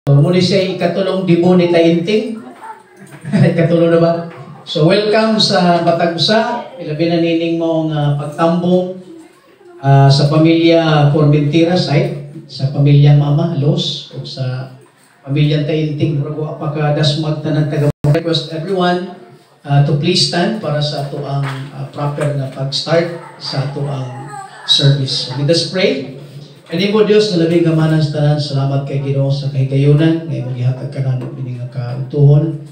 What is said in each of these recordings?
Muli siya ikatulong dibo ni Tainting. Ikatulong na ba? So welcome sa Batag-Usa. Ilabi na nining mong pagtambong sa pamilya Formentera side, sa pamilyang Mama Los, o sa pamilyang Tainting. Murago apakadasmag tanan taga. Request everyone to please stand para sa ato ang proper na pag-start sa ato ang service. So, let us pray. Kani mo Dios na labing gamanan sa tanan, salamat kay Ginoo sa kahigayunan ngay magihatag kanamo bining kautuhon.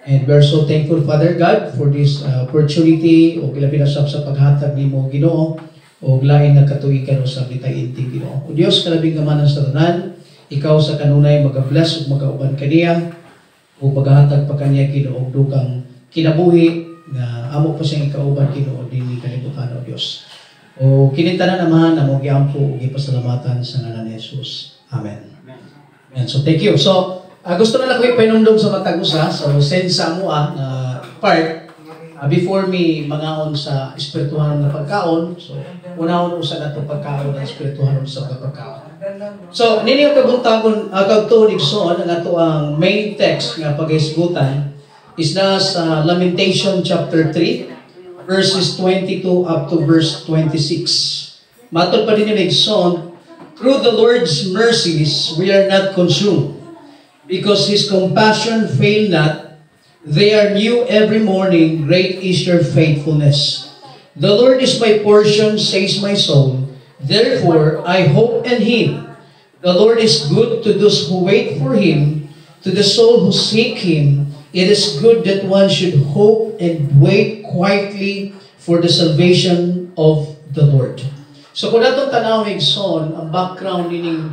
And we are so thankful, Father God, for this opportunity o ilabi na sa paghatag nimo Ginoo o lain na katuigan sa Tainting Ginoo. O Dios ka labing gamanan sa tanan, ikaw sa kanunay magabless ug magauban kaniya o maghatag pa kaniya Ginoo dugang kinabuhi na amo pa siyang ikauban Ginoo dinhi kalibutan o Dios. O kinita na naman na mo giampo ug gipasalamatan sa ngalan ni Jesus. Amen. Amen. So thank you. So gusto na lang ko ipainumdum sa Batag-Usa. So since sa mo part before me mangaon sa espirituhan na pagkaon. So unahon usa nato pagkaon ng espirituhan sa pagkaon. So nini kabuntagon kagtuon igsoon ang ato ang main text nga paghisgutan is na sa Lamentation chapter 3 verses 22 up to verse 26. Matod pa din yung igsoon, through the Lord's mercies we are not consumed, because His compassion fail not. They are new every morning. Great is your faithfulness. The Lord is my portion, says my soul. Therefore I hope in Him. The Lord is good to those who wait for Him, to the soul who seek Him. It is good that one should hope and wait quietly for the salvation of the Lord. So kung natong tanawig son, ang background in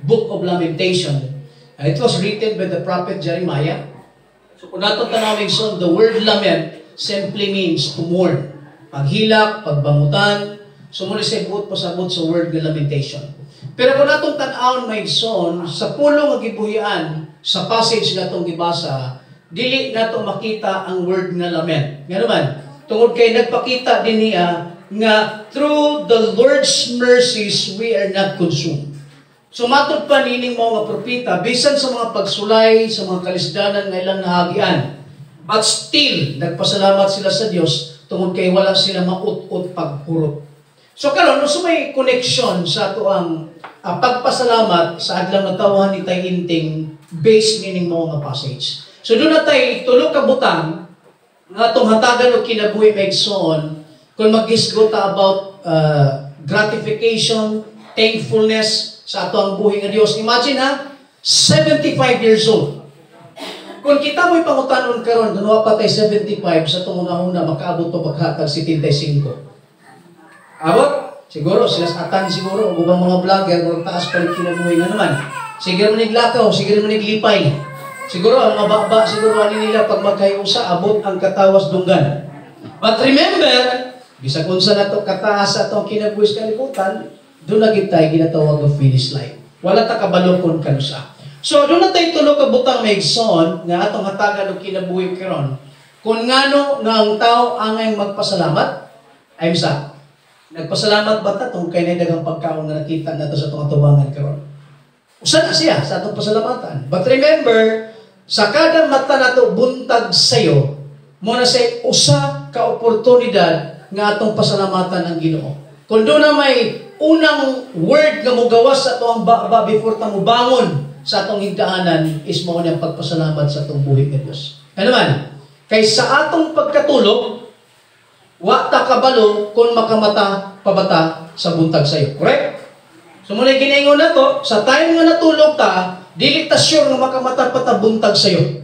Book of Lamentation, it was written by the prophet Jeremiah. So kung natong tanawig son, the word lament simply means to mourn. Paghilak, pagbangutan, sumuli sa ibut pasabot sa word ng lamentation. Pero kung natong tanawon may son, sa pulong ng gibuhian, sa passage na itong gibasa, dili nato makita ang word nga lament. Nga naman, tungod kay nagpakita din niya nga through the Lord's mercies we are not consumed. So matod pa nining mga propeta, bisan sa mga pagsulay, sa mga kalisdanan nga ilang nahagian, but still, nagpasalamat sila sa Dios tungod kay wala sila maut-ut pagpurot. So karon so may connection sa ato ang pagpasalamat sa adlang natawhan ni Tainting based nining mga passage. So doon na tayo tulog kabutang nga itong hatagan o kinabuhi maigsoon kung mag-isgota about gratification, thankfulness sa ato ang buhay ng Diyos. Imagine 75 years old. Kung kita mo'y pangutanon karon dunwa pa tayo 75 sa itong una-una makaabot to paghatag 75. Abot? Siguro, sila sa atan siguro, o bang mga vlogger, mga taas pa rin kinabuhi na naman. Sige naman naglakaw, sige naman naglipay. Siguro, ang mga bakba, siguro ano nila pag magkayusa, abot ang katawas dunggan. But remember, bisag unsa na ito kataas at itong kinabuhis kalibutan, doon na tayo ginatawag ng finish line. Wala ta kabalokon kanusa. So, doon na tayo tulog kabutang maigsoon, nga atong hatagan o kinabuhi karon. Kung ngano nga ang tao angay magpasalamat, ay sa nagpasalamat ba ta itong kay dagang pagkaon na nakita nato sa itong atubangan karon? Usa na siya sa atong pasalamatan. But remember, sa kada mata nato buntag sayo, mo na say usa ka oportunidad nga atong pasalamatan ang Ginoo. Kung doon na may unang word nga mogawas sa atong baba before ta mo bangon sa atong higdaanan is mo na pagpasalamat sa atong buhi nga Dios. Ano man? Kay sa atong pagkatulog, wa ta kabalo kung makamata pabata sa buntag sayo. Correct? So muna ginaingon na to, sa time nga natulog ta, dili ta sure nga makamata pa ta buntag sayo.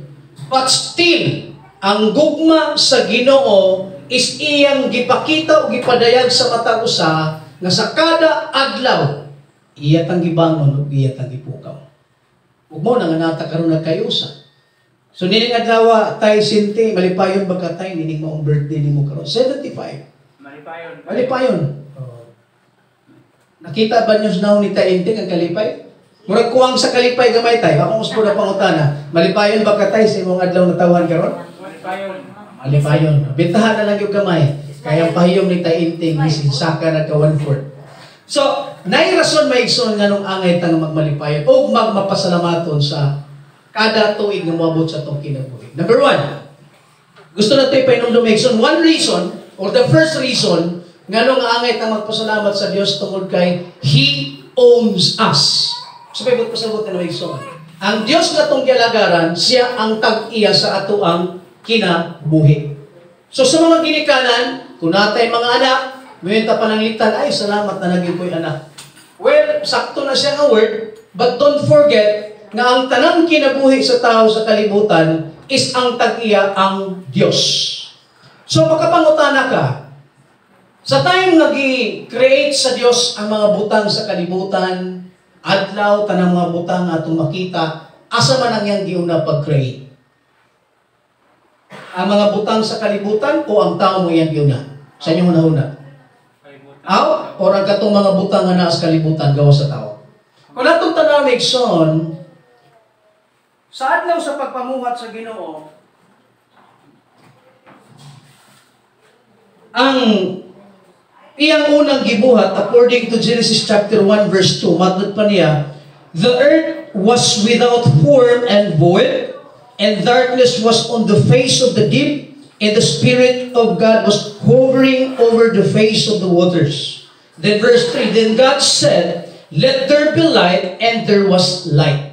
But still, ang gugma sa Ginoo is iyang gipakita o gipadayag sa matag usa nga sa kada adlaw iya tang gibangon ug iya tang gipukaw. Ug mo na nga nata karon nagkayusa. So nining adlaw tay sinti malipayon baka tay nining maong birthday nimo karon 75. Malipayon. Malipayon. Nakita ba niyo now ni Tainting ang kalipay? Murag kuwang sa kalipay gamay tay. Ako uspo na pangutana. Malipayon ba ka tay sa imong adlaw na tawhan karon? Malipayon. Malipayon. Bintahan na lang yung gamay. Kaya ang pahiyom ni Tainting is saka na ka 1/4. So, Nay rason maigsoon nga nung angay tang magmalipayon o magmapasalamaton sa kada tuig nga moabot sa tong kinabuhi. Number 1, gusto natin painom maigsoon. One reason, or the first reason, nga nung angay tang magpasalamat sa Dios tungod kay He owns us. So, pa'y pasabot na maigsoon. Ang Dios na tong gialagaran, siya ang tag-iya sa ato ang kinabuhi. So, sa mga ginikanan, kung natay mga anak, may pananglitan, ay, salamat na naging ko'y anak. Well, sakto na siya nga word, but don't forget na ang tanang kinabuhi sa tao sa kalibutan is ang tag-iya ang Diyos. So, makapangutana ka, sa time nag-create sa Diyos ang mga butang sa kalibutan, adlaw, tanang mga butang atong makita, asa man ang iyang giuna pag-create? Ang mga butang sa kalibutan o ang tao mo iyang giuna? Sa inyo una-una? Aw? O ang katong mga butang nga naa sa kalibutan gawa sa tao? Kung atong tanawig son, sa adlaw sa pagpamuhat sa Ginoo, ang iyang unang gibuhat, according to Genesis chapter 1 verse 2, matod pa niya, the earth was without form and void, and darkness was on the face of the deep, and the Spirit of God was hovering over the face of the waters. Then verse 3, then God said, let there be light, and there was light.